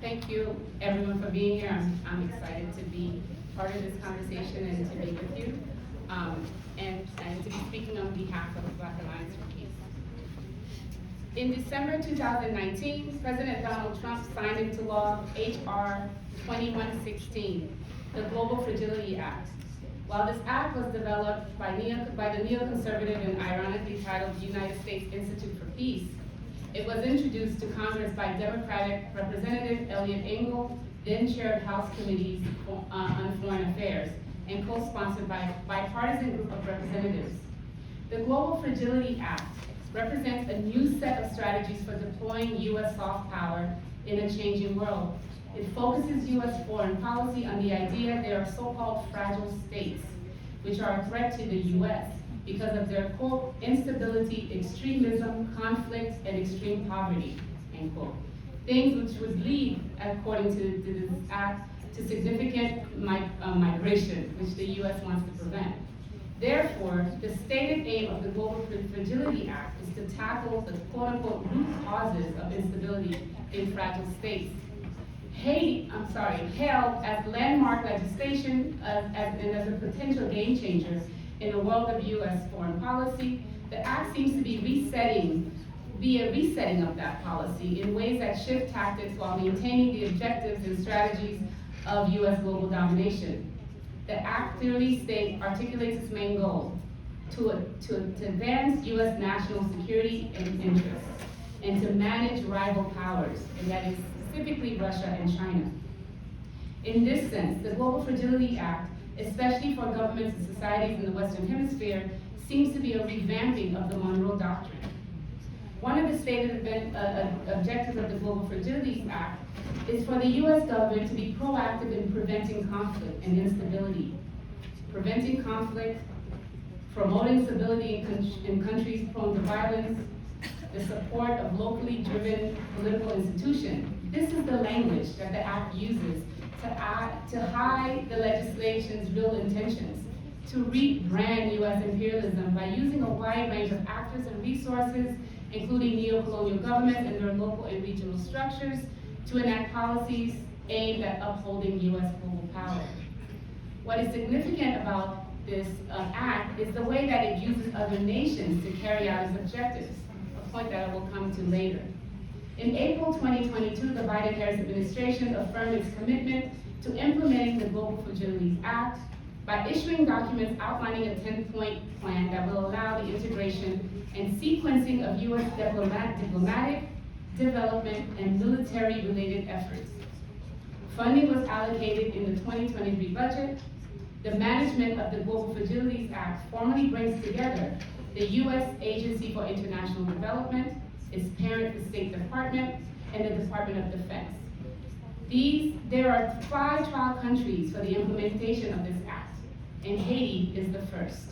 Thank you, everyone, for being here. I'm excited to be part of this conversation and to be with you, and to be speaking on behalf of the Black Alliance for Peace. In December 2019, President Donald Trump signed into law H.R. 2116, the Global Fragility Act. While this act was developed by the neoconservative and ironically titled United States Institute for Peace, it was introduced to Congress by Democratic Representative Eliot Engel, then chaired House Committees on Foreign Affairs, and co-sponsored by a bipartisan group of representatives. The Global Fragility Act represents a new set of strategies for deploying U.S. soft power in a changing world. It focuses U.S. foreign policy on the idea there are so-called fragile states, which are a threat to the U.S. because of their, quote, instability, extremism, conflict, and extreme poverty, end quote. Things which would lead, according to this act, to significant migration, which the U.S. wants to prevent. Therefore, the stated aim of the Global Fragility Act is to tackle the quote-unquote root causes of instability in fragile states. Hailed as landmark legislation and as a potential game changer in the world of U.S. foreign policy, the act seems to be a resetting of that policy in ways that shift tactics while maintaining the objectives and strategies of U.S. global domination. The act clearly articulates its main goal, to advance U.S. national security and interests, and to manage rival powers, and that is specifically Russia and China. In this sense, the Global Fragility Act, especially for governments and societies in the Western Hemisphere, seems to be a revamping of the Monroe Doctrine. One of the stated objectives of the Global Fragility Act is for the U.S. government to be proactive in preventing conflict and instability, preventing conflict, promoting stability in countries prone to violence, the support of locally driven political institutions. This is the language that the act uses to hide the legislation's real intentions, to rebrand U.S. imperialism by using a wide range of actors and resources, including neo-colonial governments and their local and regional structures, to enact policies aimed at upholding U.S. global power. What is significant about this act is the way that it uses other nations to carry out its objectives, a point that I will come to later. In April 2022, the Biden-Harris administration affirmed its commitment to implementing the Global Fragility Act by issuing documents outlining a 10-point plan that will allow the integration and sequencing of U.S. diplomatic, development, and military-related efforts. Funding was allocated in the 2023 budget. The management of the Global Fragility Act formally brings together the U.S. Agency for International Development, its parent, the State Department, and the Department of Defense. There are 5 trial countries for the implementation of this act, and Haiti is the first.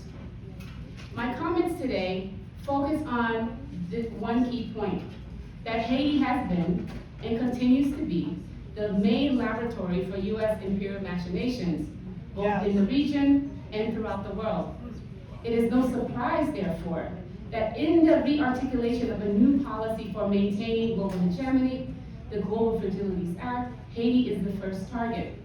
My comments today focus on this one key point, that Haiti has been, and continues to be, the main laboratory for U.S. imperial machinations, both in the region and throughout the world. It is no surprise, therefore, that in the re-articulation of a new policy for maintaining global hegemony, the Global Fragility Act, Haiti is the first target.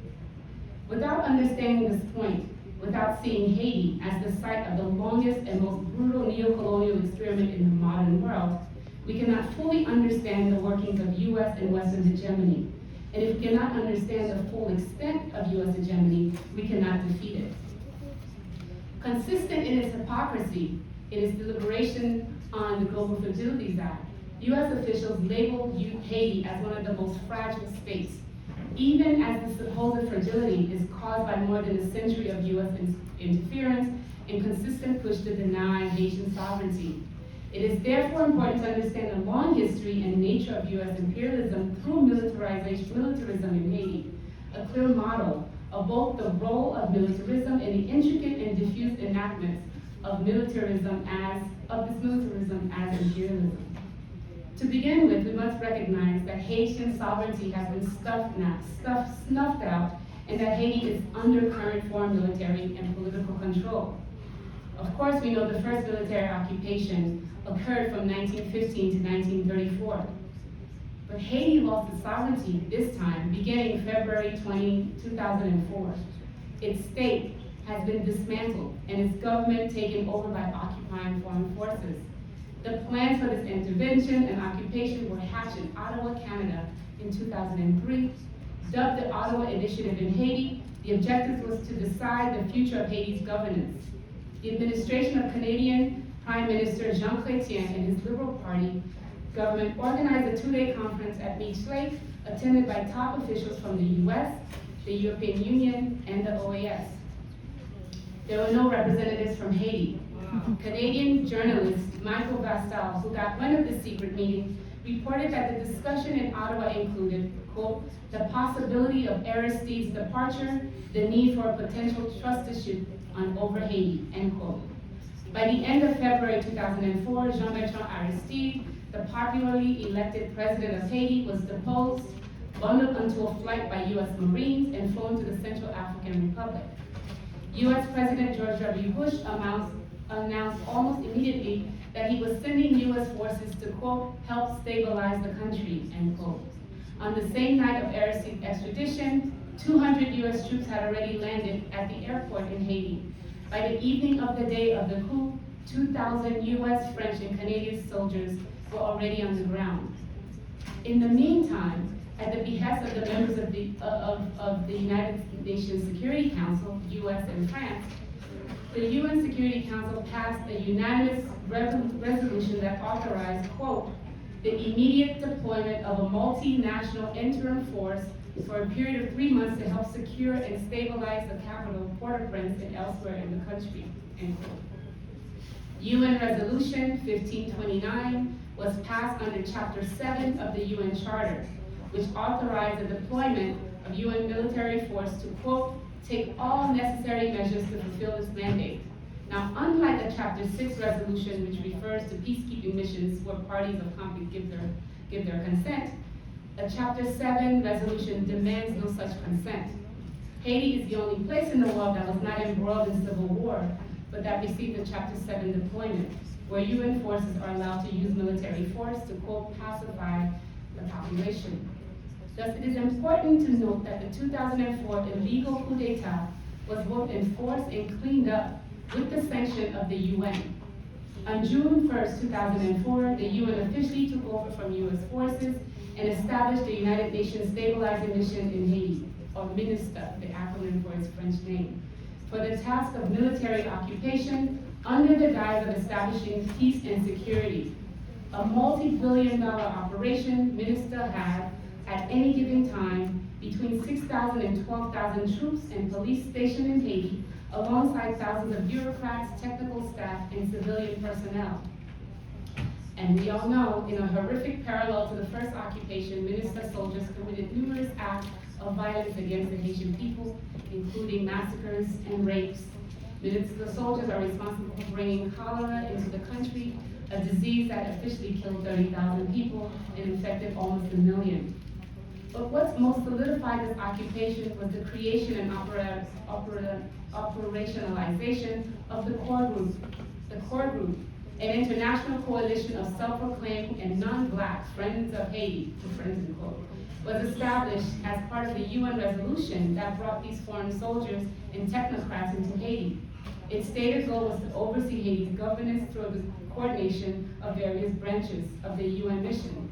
Without understanding this point, without seeing Haiti as the site of the longest and most brutal neo-colonial experiment in the modern world, we cannot fully understand the workings of U.S. and Western hegemony. And if we cannot understand the full extent of U.S. hegemony, we cannot defeat it. Consistent in its hypocrisy, in its deliberation on the Global Fragility Act, U.S. officials labeled Haiti as one of the most fragile states, even as the supposed fragility is caused by more than a century of U.S. interference and consistent push to deny Haitian sovereignty. It is therefore important to understand the long history and nature of U.S. imperialism through militarism in Haiti, a clear model of both the role of militarism and the intricate and diffuse enactments of militarism as imperialism. To begin with, we must recognize that Haitian sovereignty has been snuffed out, and that Haiti is under current foreign military and political control. Of course, we know the first military occupation occurred from 1915 to 1934. But Haiti lost its sovereignty this time, beginning February 2004. Its state has been dismantled and its government taken over by occupying foreign forces. The plans for this intervention and occupation were hatched in Ottawa, Canada in 2003. Dubbed the Ottawa Initiative in Haiti, the objective was to decide the future of Haiti's governance. The administration of Canadian Prime Minister Jean Chrétien and his Liberal Party government organized a two-day conference at Beach Lake, attended by top officials from the US, the European Union, and the OAS. There were no representatives from Haiti. Canadian journalist Michael Vastal, who got wind of this secret meeting, reported that the discussion in Ottawa included, quote, the possibility of Aristide's departure, the need for a potential trust issue over Haiti, end quote. By the end of February 2004, Jean-Bertrand Aristide, the popularly elected president of Haiti, was deposed, bundled onto a flight by US Marines, and flown to the Central African Republic. US President George W. Bush announced almost immediately that he was sending US forces to, quote, help stabilize the country, end quote. On the same night of Aristide's extradition, 200 US troops had already landed at the airport in Haiti. By the evening of the day of the coup, 2,000 US, French, and Canadian soldiers were already on the ground. In the meantime, at the behest of the members of the United Nations Security Council, US and France, the UN Security Council passed a unanimous resolution that authorized, quote, the immediate deployment of a multinational interim force for a period of 3 months to help secure and stabilize the capital, Port-au-Prince, and elsewhere in the country, end quote. UN Resolution 1529 was passed under Chapter 7 of the UN Charter, which authorized the deployment of UN military force to, quote, take all necessary measures to fulfill this mandate. Now, unlike the Chapter 6 resolution, which refers to peacekeeping missions where parties of conflict give their consent, a Chapter 7 resolution demands no such consent. Haiti is the only place in the world that was not embroiled in civil war, but that received a Chapter 7 deployment, where UN forces are allowed to use military force to, quote, pacify the population. Thus, it is important to note that the 2004 illegal coup d'etat was both enforced and cleaned up with the sanction of the UN. On June 1st, 2004, the UN officially took over from US forces and established the United Nations Stabilizing Mission in Haiti, or MINUSTA, the acronym for its French name, for the task of military occupation under the guise of establishing peace and security. A multi-billion-dollar operation, MINUSTA had, at any given time, between 6,000 and 12,000 troops and police stationed in Haiti, alongside thousands of bureaucrats, technical staff, and civilian personnel. And we all know, in a horrific parallel to the first occupation, MINUSTA soldiers committed numerous acts of violence against the Haitian people, including massacres and rapes. MINUSTA soldiers are responsible for bringing cholera into the country, a disease that officially killed 30,000 people and infected almost 1 million. But what most solidified this occupation was the creation and operationalization of the core group. The core group, an international coalition of self-proclaimed and non-black friends of Haiti, friends in quote, was established as part of the UN resolution that brought these foreign soldiers and technocrats into Haiti. Its stated goal was to oversee Haiti's governance through the coordination of various branches of the UN mission.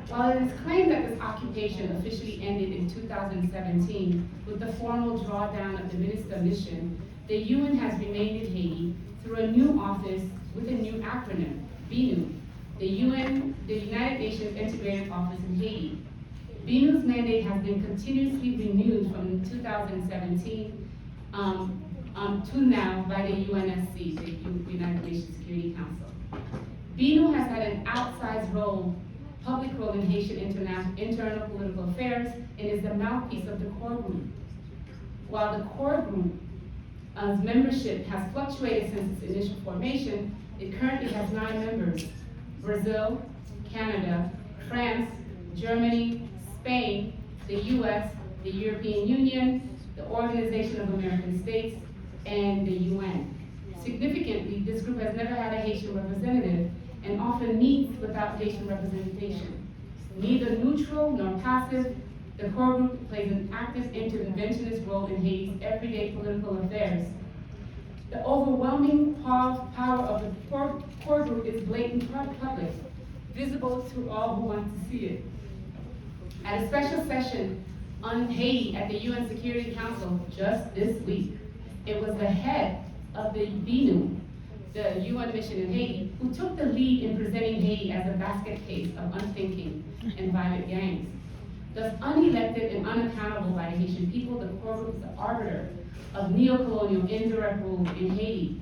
While it is claimed that this occupation officially ended in 2017 with the formal drawdown of the MINUSTA mission, the UN has remained in Haiti through a new office with a new acronym, BINU, the United Nations Integrated Office in Haiti. BINU's mandate has been continuously renewed from 2017 to now by the UNSC, the United Nations Security Council. BINU has had an outsized public role in Haitian internal political affairs, and is the mouthpiece of the core group. While the core group's membership has fluctuated since its initial formation, it currently has 9 members: Brazil, Canada, France, Germany, Spain, the US, the European Union, the Organization of American States, and the UN. Significantly, this group has never had a Haitian representative and often meets without Haitian representation. Neither neutral nor passive, the core group plays an active interventionist role in Haiti's everyday political affairs. The overwhelming power of the core group is blatant public, visible to all who want to see it. At a special session on Haiti at the UN Security Council just this week, it was the head of the BNU, the UN mission in Haiti, who took the lead in presenting Haiti as a basket case of unthinking and violent gangs. Thus unelected and unaccountable by the Haitian people, the core group is the arbiter of neo-colonial indirect rule in Haiti.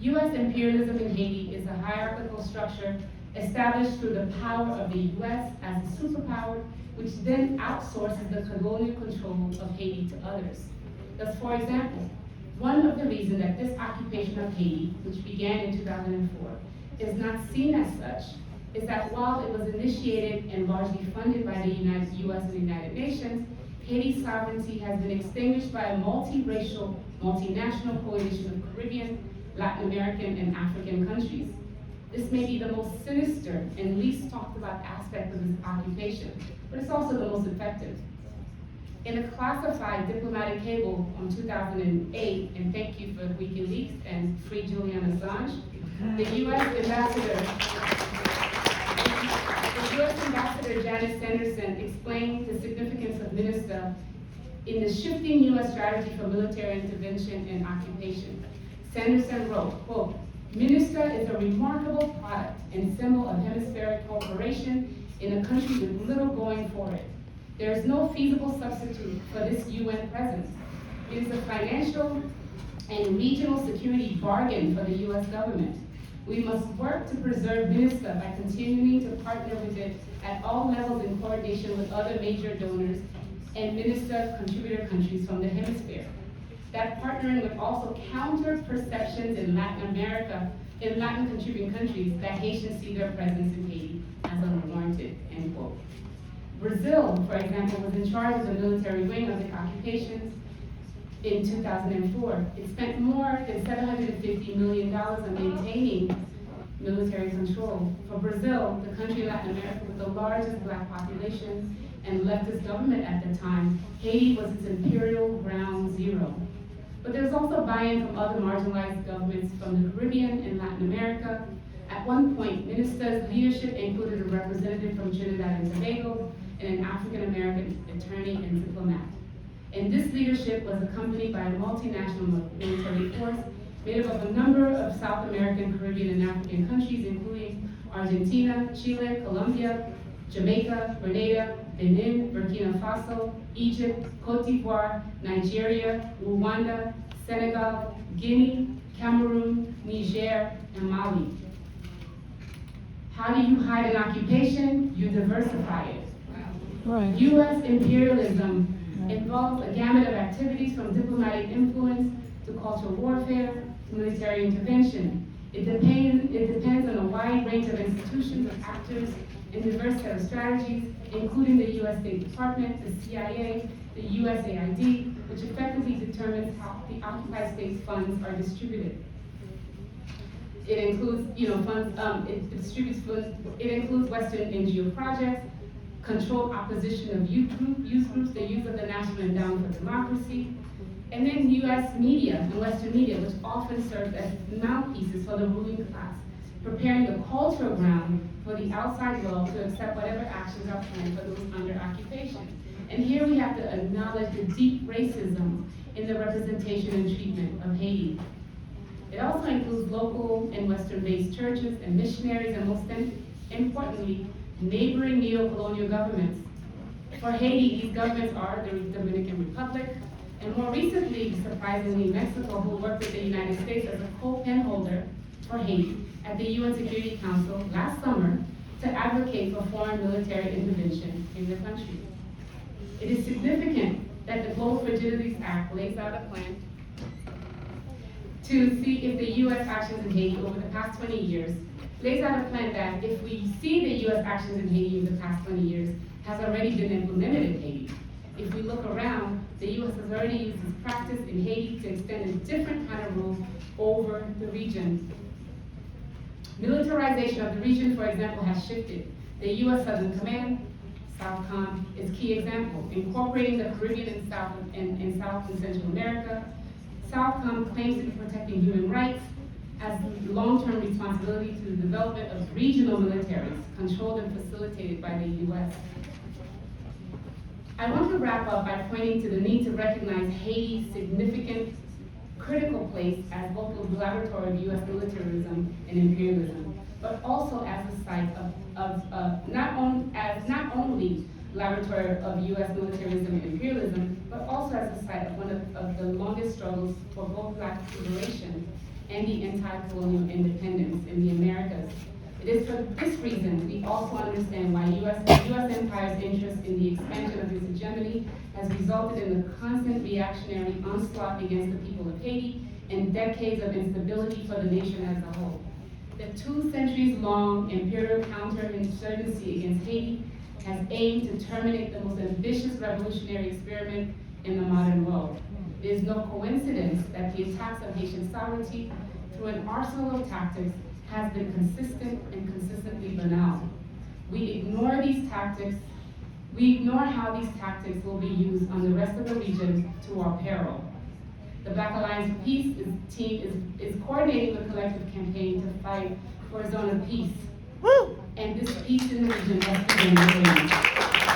US imperialism in Haiti is a hierarchical structure established through the power of the US as a superpower, which then outsources the colonial control of Haiti to others. Thus, for example, one of the reasons that this occupation of Haiti, which began in 2004, is not seen as such, is that while it was initiated and largely funded by the US and the United Nations, Haiti's sovereignty has been extinguished by a multiracial, multinational coalition of Caribbean, Latin American, and African countries. This may be the most sinister and least talked about aspect of this occupation, but it's also the most effective. In a classified diplomatic cable from 2008, and thank you for WikiLeaks and free Julian Assange, the US Ambassador Janice Sanderson explained the significance of MINISTA in the shifting US strategy for military intervention and occupation. Sanderson wrote, quote, MINISTA is a remarkable product and symbol of hemispheric cooperation in a country with little going for it. There is no feasible substitute for this UN presence. It is a financial and regional security bargain for the US government. We must work to preserve MINISTA by continuing to partner with it at all levels in coordination with other major donors and MINISTA contributor countries from the hemisphere. That partnering would also counter perceptions in Latin America, in Latin contributing countries, that Haitians see their presence in Haiti as unwarranted, end quote. Brazil, for example, was in charge of the military wing of the occupations in 2004. It spent more than $750 million on maintaining military control. For Brazil, the country in Latin America with the largest Black population and leftist government at the time, Haiti was its imperial ground zero. But there was also buy-in from other marginalized governments from the Caribbean and Latin America. At one point, MINISTA's leadership included a representative from Trinidad and Tobago and an African-American attorney and diplomat. And this leadership was accompanied by a multinational military force made up of a number of South American, Caribbean, and African countries, including Argentina, Chile, Colombia, Jamaica, Grenada, Benin, Burkina Faso, Egypt, Cote d'Ivoire, Nigeria, Rwanda, Senegal, Guinea, Cameroon, Niger, and Mali. How do you hide an occupation? You diversify it. Right. US imperialism involves a gamut of activities from diplomatic influence to cultural warfare to military intervention. It depends on a wide range of institutions, of actors, and diverse set of strategies, including the US State Department, the CIA, the USAID, which effectively determines how the occupied states' funds are distributed. It includes, funds, it distributes funds, it includes Western NGO projects, controlled opposition of youth groups, the use of the National Endowment for Democracy, and then US media and Western media, which often serve as mouthpieces for the ruling class, preparing the cultural ground for the outside world to accept whatever actions are planned for those under occupation. And here we have to acknowledge the deep racism in the representation and treatment of Haiti. It also includes local and Western-based churches and missionaries, and most importantly, neighboring neo-colonial governments. For Haiti, these governments are the Dominican Republic, and more recently, surprisingly, Mexico, who worked with the United States as a co-pen holder for Haiti at the UN Security Council last summer to advocate for foreign military intervention in the country. It is significant that the Global Fragilities Act lays out a plan to see if the US actions in Haiti over the past 20 years, lays out a plan that if we see the US actions in Haiti over the past 20 years has already been implemented in Haiti. If we look around, the US has already used this practice in Haiti to extend a different kind of rule over the region. Militarization of the region, for example, has shifted. The US Southern Command Southcom is a key example. Incorporating the Caribbean and South and Central America, Southcom claims to be protecting human rights as long-term responsibility to the development of regional militaries controlled and facilitated by the U.S. I want to wrap up by pointing to the need to recognize Haiti's significant, critical place as both a laboratory of U.S. militarism and imperialism, but also as a site of not only laboratory of U.S. militarism and imperialism, but also as a site of one of the longest struggles for both Black liberation and the anti-colonial independence in the Americas. It is for this reason we also understand why U.S. empire's interest in the expansion of its hegemony has resulted in the constant reactionary onslaught against the people of Haiti and decades of instability for the nation as a whole. The 2 centuries-long imperial counterinsurgency against Haiti has aimed to terminate the most ambitious revolutionary experiment in the modern world. It is no coincidence that the attacks on Haitian sovereignty through an arsenal of tactics has been consistent and consistently banal. We ignore these tactics. We ignore how these tactics will be used on the rest of the region to our peril. The Black Alliance for Peace team is coordinating a collective campaign to fight for a zone of peace. And this peace in the region must begin with women.